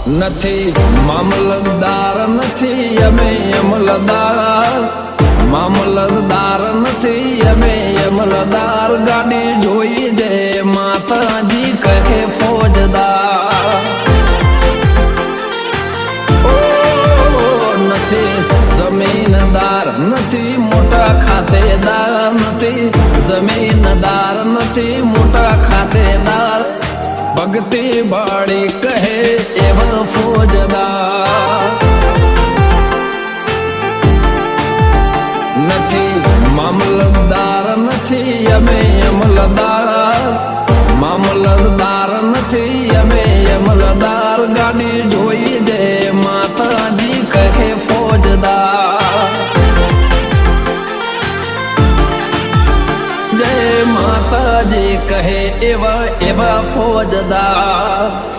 નથી મામલતદાર નથી અમે અમલદાર, મામલતદાર નથી અમે અમલદાર, ગાડી જોઈ જે માતાજી કહે ફોજદાર. ઓ નથી જમીનદાર નથી મોટા ખાતેદાર, નથી જમીનદાર નથી મોટા ખાતેદાર, ભક્તિ બાળી કહે એવા ફોજદાર. નથી મામલતદાર નથી અમે અમલદાર, મામલતદાર નથી અમે અમલદાર, ગાડી જોઈ જે માતાજી કહે ફોજદાર. જય માતાજી કહે એવા એવા ફોજદાર.